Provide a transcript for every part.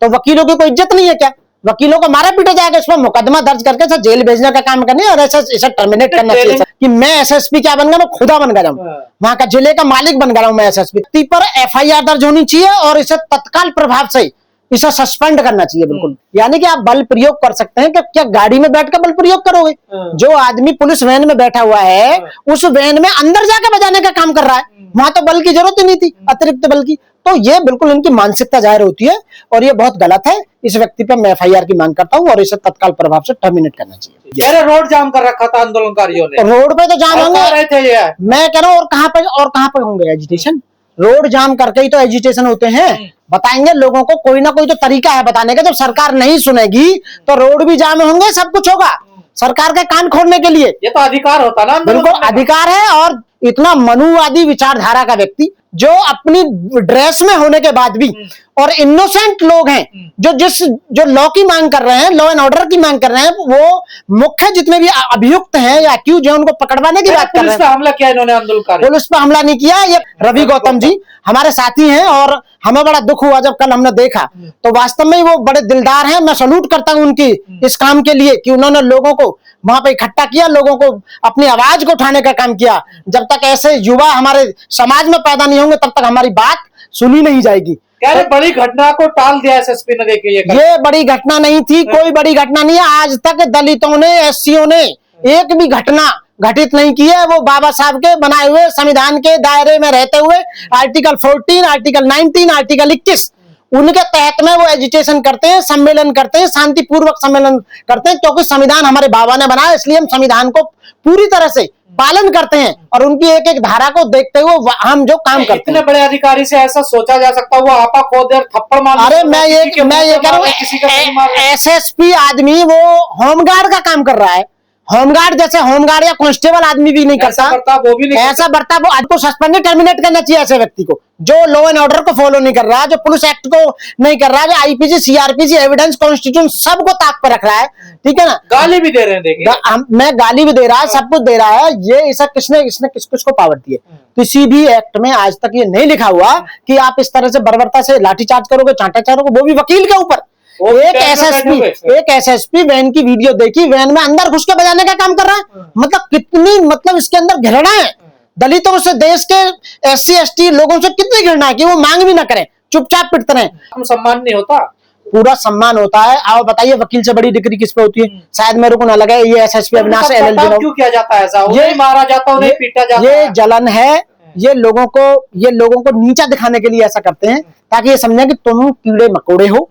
तो वकीलों की कोई इज्जत नहीं है क्या? वकीलों को मारा पीटा जाएगा, इस पर मुकदमा दर्ज करके सर जेल भेजने का काम करने और ऐसा इसे टर्मिनेट करना चाहिए सर। कि मैं एसएसपी क्या बन गया, मैं खुदा बन गया हूँ, वहां का जिले का मालिक बन गया हूँ मैं एसएसपी पर। एफआईआर दर्ज होनी चाहिए और इसे तत्काल प्रभाव से इसे सस्पेंड करना चाहिए बिल्कुल। यानी कि आप बल प्रयोग कर सकते हैं कि क्या गाड़ी में बैठकर बल प्रयोग करोगे? जो आदमी पुलिस वैन में बैठा हुआ है उस वैन में अंदर जाकर बजाने का काम कर रहा है, वहां तो बल की जरूरत ही नहीं थी, अतिरिक्त बल की। तो ये बिल्कुल इनकी मानसिकता जाहिर होती है और ये बहुत गलत है। इस व्यक्ति पर मैं एफआईआर की मांग करता हूँ और इसे तत्काल प्रभाव से टर्मिनेट करना चाहिए। अरे रोड जाम कर रखा था आंदोलनकारियों ने, रोड पे तो जाम होंगे थे ये। मैं कह रहा हूँ, और कहाँ पे होंगे एजिटेशन? रोड जाम करके ही तो एजिटेशन होते हैं। बताएंगे लोगों को, कोई ना कोई तो तरीका है बताने का। जब सरकार नहीं सुनेगी तो रोड भी जाम होंगे, सब कुछ होगा सरकार के कान खोलने के लिए। ये तो अधिकार होता ना, बिल्कुल अधिकार है। और इतना मनुवादी विचारधारा का व्यक्ति जो अपनी ड्रेस में होने के बाद भी, और इनोसेंट लोग हैं जो लॉ की मांग कर रहे हैं, लॉ एंड ऑर्डर की मांग कर रहे हैं, वो मुख्य जितने भी अभियुक्त हैं या अक्यूज हैं उनको पकड़वाने की बात कर रहे हैं। पुलिस पे हमला किया इन्होंने आंदोलनकारी, पुलिस पे हमला नहीं किया। ये रवि गौतम जी हमारे साथी हैं और हमें बड़ा दुख हुआ जब कल हमने देखा। तो वास्तव में वो बड़े दिलदार हैं, मैं सैल्यूट करता हूं उनकी इस काम के लिए कि उन्होंने लोगों को वहां पे इकट्ठा किया, लोगों को अपनी आवाज को उठाने का काम किया। जब तक ऐसे युवा हमारे समाज में पैदा नहीं होंगे तब तक हमारी बात सुनी नहीं जाएगी। तो बड़ी घटना को टाल दिया एसएसपी ने, देखिए ये बड़ी घटना नहीं थी, कोई बड़ी घटना नहीं है। आज तक दलितों ने, एससीओ ने एक भी घटना घटित नहीं की है। वो बाबा साहब के बनाए हुए संविधान के दायरे में रहते हुए आर्टिकल 14, आर्टिकल 19, आर्टिकल 21 उनके तहत में वो एजिटेशन करते हैं, सम्मेलन करते हैं, शांतिपूर्वक सम्मेलन करते हैं, क्योंकि संविधान हमारे बाबा ने बनाया, इसलिए हम संविधान को पूरी तरह से पालन करते हैं और उनकी एक एक धारा को देखते हुए हम जो काम करते हैं। इतने बड़े अधिकारी से ऐसा सोचा जा सकता है? वो आपा खोद और थप्पड़ मार। अरे मैं ये कह रहा हूँ, एसएसपी आदमी वो होमगार्ड का काम कर रहा है। होमगार्ड जैसे होमगार्ड या कांस्टेबल आदमी भी नहीं करता वो भी नहीं ऐसा बर्ताव। वो आज को सस्पेंड टर्मिनेट करना चाहिए ऐसे व्यक्ति को जो लॉ एंड ऑर्डर को फॉलो नहीं कर रहा है, जो पुलिस एक्ट को नहीं कर रहा है, जो आईपीसी, सीआरपीसी, एविडेंस, कॉन्स्टिट्यूशन सबको ताक पर रख रहा है। ठीक है ना? गाली भी दे रहे हैं, देखिए मैं गाली भी दे रहा है, सब कुछ दे रहा है। ये ऐसा इसने किस किस को पावर दी है? किसी भी एक्ट में आज तक ये नहीं लिखा हुआ कि आप इस तरह से बर्बरता से लाठीचार्ज करोगे, चांटा चारोगे, वो भी वकील के ऊपर। एक एसएसपी वैन की वीडियो देखी, वैन में अंदर घुस के बजाने का काम कर रहा है। मतलब कितनी इसके अंदर घृणा है दलितों से, देश के एससी एसटी लोगों से कितनी घृणा है कि वो मांग भी ना करें, चुपचाप पिटते रहे। सम्मान नहीं होता? पूरा सम्मान होता है। आओ बताइए, वकील से बड़ी डिग्री किस पे होती है? शायद मेरे को ना लगे ये एसएसपी अविनाश एलएलबी क्यों किया जाता है ऐसा? ये मारा जाता, उन्हें पीटा जाता, ये जलन है। ये लोगों को नीचा दिखाने के लिए ऐसा करते हैं ताकि ये समझे कि तुम कीड़े मकोड़े हो,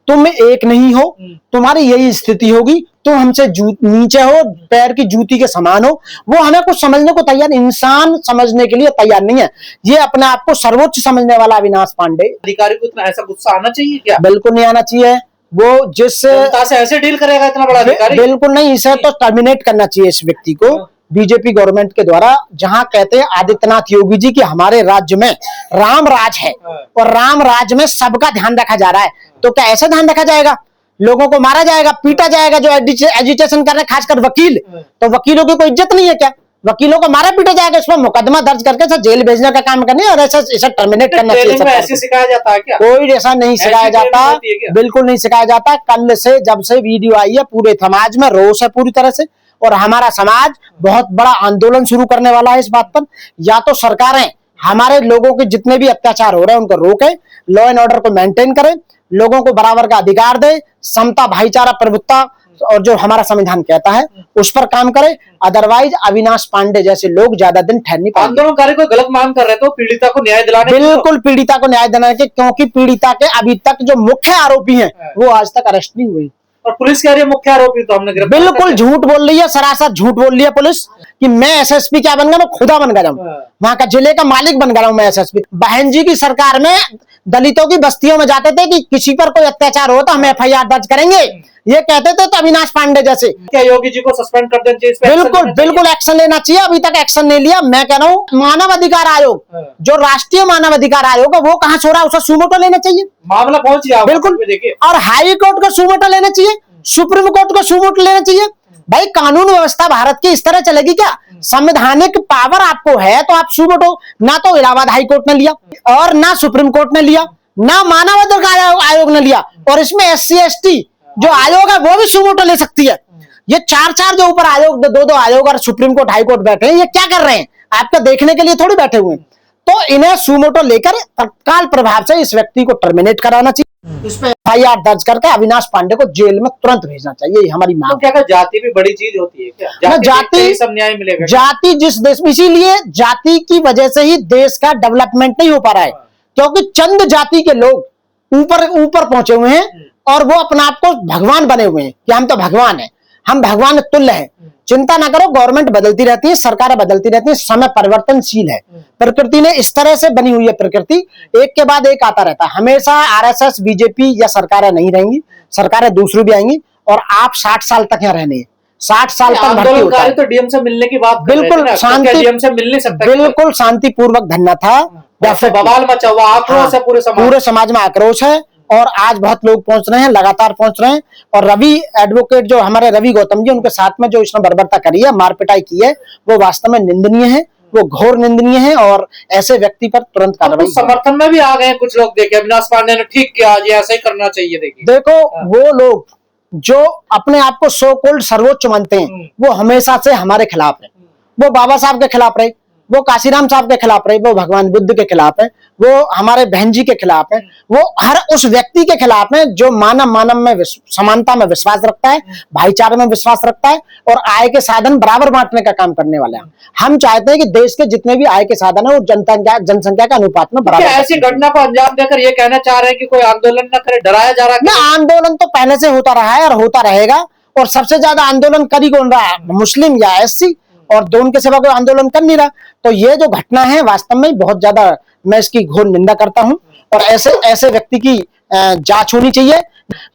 तुम एक नहीं हो, तुम्हारी यही स्थिति होगी, तुम हमसे नीचे हो, पैर की जूती के समान हो। वो हमें कुछ समझने को तैयार, इंसान समझने के लिए तैयार नहीं है। ये अपने आप को सर्वोच्च समझने वाला अविनाश पांडे। अधिकारी को इतना ऐसा गुस्सा आना चाहिए क्या? बिल्कुल नहीं आना चाहिए। वो जिस से ऐसे डील करेगा इतना बड़ा अधिकारी? बिल्कुल नहीं। इसे तो टर्मिनेट करना चाहिए इस व्यक्ति को बीजेपी गवर्नमेंट के द्वारा। जहां कहते हैं आदित्यनाथ योगी जी कि हमारे राज्य में राम राज है और राम राज में सबका ध्यान रखा जा रहा है, तो क्या ऐसा ध्यान रखा जाएगा? लोगों को मारा जाएगा, पीटा जाएगा जो एजिटेशन कर रहे हैं, खासकर वकील। तो वकीलों की कोई इज्जत नहीं है क्या? वकीलों को मारा पीटा जाएगा, इस पर मुकदमा दर्ज करके सर जेल भेजने का काम करने और ऐसा इसे टर्मिनेट करना चाहिए। ऐसे सिखाया जाता है क्या? कोई ऐसा नहीं सिखाया जाता, बिल्कुल नहीं सिखाया जाता। कल से जब से वीडियो आई है पूरे समाज में रोष है पूरी तरह से, और हमारा समाज बहुत बड़ा आंदोलन शुरू करने वाला है इस बात पर। या तो सरकारें हमारे लोगों के जितने भी अत्याचार हो रहे हैं उनको रोकें, लॉ एंड ऑर्डर को मेंटेन करें, लोगों को बराबर का अधिकार दें, समता, भाईचारा, प्रभुत्ता और जो हमारा संविधान कहता है उस पर काम करें। अदरवाइज अविनाश पांडे जैसे लोग ज्यादा दिन ठहर नहीं पाएंगे। आंदोलनकारी को गलत मांग कर रहे तो पीड़िता को न्याय दिलाने, बिल्कुल पीड़िता को न्याय दिलाने के, क्योंकि पीड़िता के अभी तक जो मुख्य आरोपी हैं वो आज तक अरेस्ट नहीं हुए और पुलिस कह रही है मुख्य आरोपी तो हमने गिरफ्तार। बिल्कुल झूठ बोल रही है, सरासर झूठ बोल रही है पुलिस कि मैं एसएसपी क्या बन गया, मैं खुदा बन गया हूँ, वहां का जिले का मालिक बन गया हूँ मैं एसएसपी। बहन जी की सरकार में दलितों की बस्तियों में जाते थे कि किसी पर कोई अत्याचार हो तो हम एफआईआर दर्ज करेंगे, ये कहते थे। तो अविनाश पांडे जैसे क्या योगी जी को सस्पेंड कर देना चाहिए? बिल्कुल एक्शन लेना चाहिए। अभी तक एक्शन नहीं लिया। मैं कह रहा हूँ मानव अधिकार आयोग, जो राष्ट्रीय मानव अधिकार आयोग है, वो कहाँ सो रहा है, उसे सुमोटो लेना चाहिए। मामला पहुंच गया बिल्कुल, और हाई कोर्ट को सुमोटो लेना चाहिए, सुप्रीम कोर्ट को सुमोटो लेना चाहिए। भाई कानून व्यवस्था भारत की इस तरह चलेगी क्या? संवैधानिक पावर आपको है तो आप सुमोटो, ना तो इलाहाबाद हाई कोर्ट ने लिया और ना सुप्रीम कोर्ट ने लिया, ना मानवाधिकार आयोग ने लिया, और इसमें SC ST जो आयोग है वो भी सुमोटो ले सकती है। ये चार जो ऊपर आयोग, दो आयोग और सुप्रीम कोर्ट हाई कोर्ट बैठे हैं, ये क्या कर रहे हैं? आपका देखने के लिए थोड़ी बैठे हुए हैं। तो इन्हें सुमोटो लेकर तत्काल प्रभाव से इस व्यक्ति को टर्मिनेट कराना चाहिए, इस पे FIR दर्ज करके अविनाश पांडे को जेल में तुरंत भेजना चाहिए, ये हमारी मांग। तो क्या जाति भी बड़ी चीज होती है क्या? जाति सब न्याय मिलेगा? जाति जिस देश में, इसीलिए जाति की वजह से ही देश का डेवलपमेंट नहीं हो पा रहा है, क्योंकि चंद जाति के लोग ऊपर पहुंचे हुए हैं और वो अपने आप को भगवान बने हुए हैं कि हम तो भगवान हैं, हम भगवान तुल्य हैं। चिंता ना करो, गवर्नमेंट बदलती रहती है, सरकारें बदलती रहती है, समय परिवर्तनशील है। प्रकृति ने इस तरह से बनी हुई है, प्रकृति एक के बाद एक आता रहता है। हमेशा RSS BJP या सरकारें नहीं रहेंगी, सरकारें दूसरी भी आएंगी, और आप 60 साल तक यहाँ रहने, 60 साल तक भर्ती होता है। तो DM से मिलने की बात बिल्कुल शांति, DM से मिल नहीं सकता, बिल्कुल शांतिपूर्वक धरना था, बवाल मचा हुआ, आक्रोश है पूरे समाज में आक्रोश है, और आज बहुत लोग पहुंच रहे हैं, लगातार पहुंच रहे हैं। और रवि एडवोकेट जो हमारे रवि गौतम जी, उनके साथ में जो इसने बर्बरता करी है, मारपिटाई की है, वो वास्तव में निंदनीय है, वो घोर निंदनीय है, और ऐसे व्यक्ति पर तुरंत कार्रवाई। समर्थन में भी आ गए कुछ लोग, देखे अविनाश पांडे ने ठीक किया, आज ऐसा ही करना चाहिए। देखो वो लोग जो अपने आप को सो कॉल्ड सर्वोच्च मानते हैं, वो हमेशा से हमारे खिलाफ है। वो बाबा साहब के खिलाफ रहे, वो काशीराम साहब के खिलाफ रहे, वो भगवान बुद्ध के खिलाफ है, वो हमारे बहन जी के खिलाफ है, वो हर उस व्यक्ति के खिलाफ है जो मानव में समानता में विश्वास रखता है, भाईचारे में विश्वास रखता है, और आय के साधन बराबर बांटने का काम करने वाले हैं। हम चाहते हैं कि देश के जितने भी आय के साधन है वो जनसंख्या के अनुपात में बराबर। ऐसी घटना को अंजाम देकर ये कहना चाह रहे हैं कि कोई आंदोलन न करे, डराया जा रहा है? आंदोलन तो पहले से होता रहा है और होता रहेगा, और सबसे ज्यादा आंदोलन करी कौन रहा है? मुस्लिम या SC, और दोनों के सिवा कोई आंदोलन कर नहीं रहा। तो ये जो घटना है वास्तव में बहुत ज्यादा, मैं इसकी घोर निंदा करता हूं, और ऐसे व्यक्ति की जांच होनी चाहिए।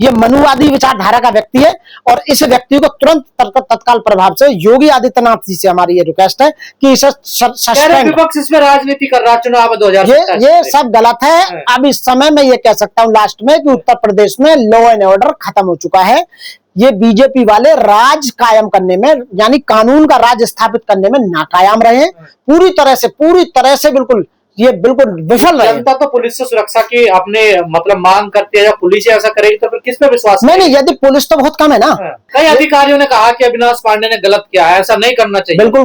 ये मनुवादी विचारधारा का व्यक्ति है, और इस व्यक्ति को तुरंत तत्काल प्रभाव से योगी आदित्यनाथ जी से हमारी ये रिक्वेस्ट है कि इसे सस्पेंड। विपक्ष इसमें राजनीति कर रहा है चुनाव 2027। ये सब गलत है। अब इस समय में ये कह सकता हूं लास्ट में कि उत्तर प्रदेश में लॉ एंड ऑर्डर खत्म हो चुका है। ये बीजेपी वाले राज कायम करने में, यानी कानून का राज स्थापित करने में नाकायाम रहे, पूरी तरह से बिल्कुल विफल रहे। जनता तो पुलिस से सुरक्षा की अपने मतलब मांग करती है, या पुलिस ऐसा करेगी तो फिर किस पे विश्वास? नहीं, यदि पुलिस तो बहुत कम है ना। कई अधिकारियों ने कहा कि अविनाश पांडे ने गलत किया है, ऐसा नहीं करना चाहिए। बिल्कुल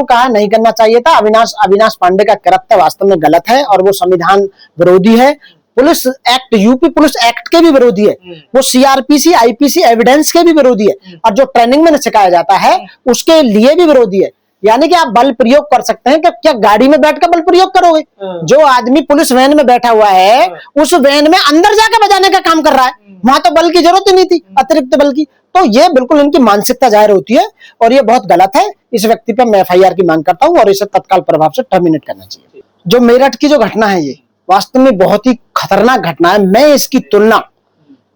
कहा नहीं करना चाहिए था। अविनाश पांडे का कृत्य वास्तव में गलत है, और वो संविधान विरोधी है। Police act, UP police act के भी विरोधी है, वो CRPC IPC एविडेंस के भी विरोधी है, और जो ट्रेनिंग में सिखाया जाता है उसके लिए भी विरोधी है। यानी कि आप बल प्रयोग कर सकते हैं, कि क्या गाड़ी में बैठकर बल प्रयोग करोगे? जो आदमी पुलिस वैन में बैठा हुआ है, उस वैन में अंदर जाकर बजाने का काम कर रहा है, वहां तो बल की जरूरत ही नहीं थी, अतिरिक्त बल की। तो ये बिल्कुल इनकी मानसिकता जाहिर होती है, और ये बहुत गलत है। इस व्यक्ति पर मैं FIR की मांग करता हूँ, और इसे तत्काल प्रभाव से टर्मिनेट करना चाहिए। जो मेरठ की जो घटना है, ये वास्तव में बहुत ही खतरनाक घटना है। मैं इसकी तुलना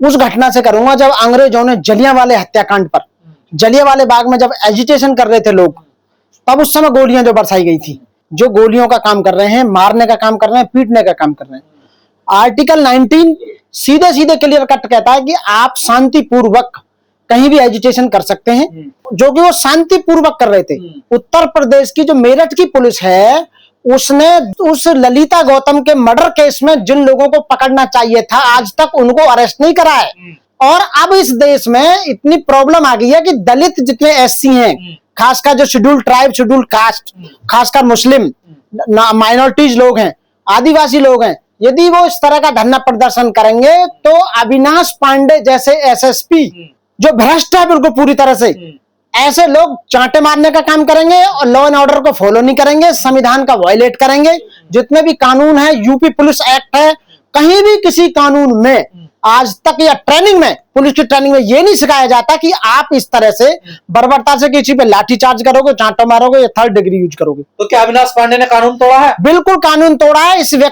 उस घटना से करूंगा जब अंग्रेजों ने जलियांवाले हत्याकांड पर, जलियांवाले बाग में जब एजिटेशन कर रहे थे लोग, तब उस समय गोलियां जो बरसाई गई थी, जो गोलियों का काम कर रहे हैं, मारने का काम कर रहे हैं, पीटने का काम कर रहे हैं। आर्टिकल 19 सीधे क्लियर कट कहता है कि आप शांतिपूर्वक कहीं भी एजिटेशन कर सकते हैं, जो कि वो शांतिपूर्वक कर रहे थे। उत्तर प्रदेश की जो मेरठ की पुलिस है, उसने उस ललिता गौतम के मर्डर केस में जिन लोगों को पकड़ना चाहिए था, आज तक उनको अरेस्ट नहीं करा है। और अब इस देश में इतनी प्रॉब्लम आ गई है कि दलित जितने SC हैं, खासकर जो शेड्यूल ट्राइब, शेड्यूल कास्ट, खासकर मुस्लिम माइनॉरिटीज लोग हैं, आदिवासी लोग हैं, यदि वो इस तरह का धरना प्रदर्शन करेंगे तो अविनाश पांडे जैसे SSP जो भ्रष्ट है बिल्कुल पूरी तरह से, ऐसे लोग चांटे मारने का काम करेंगे, और लॉ एंड ऑर्डर को फॉलो नहीं करेंगे, संविधान का वायलेट करेंगे। जितने भी कानून है, यूपी पुलिस एक्ट है, कहीं भी किसी कानून में आज तक या ट्रेनिंग में, पुलिस की ट्रेनिंग में ये नहीं सिखाया जाता कि आप इस तरह से बर्बरता से किसी पे लाठी चार्ज करोगे, चांटा मारोगे या 3rd डिग्री यूज करोगे। तो क्या अविनाश पांडे ने कानून तोड़ा है? बिल्कुल कानून तोड़ा है। इस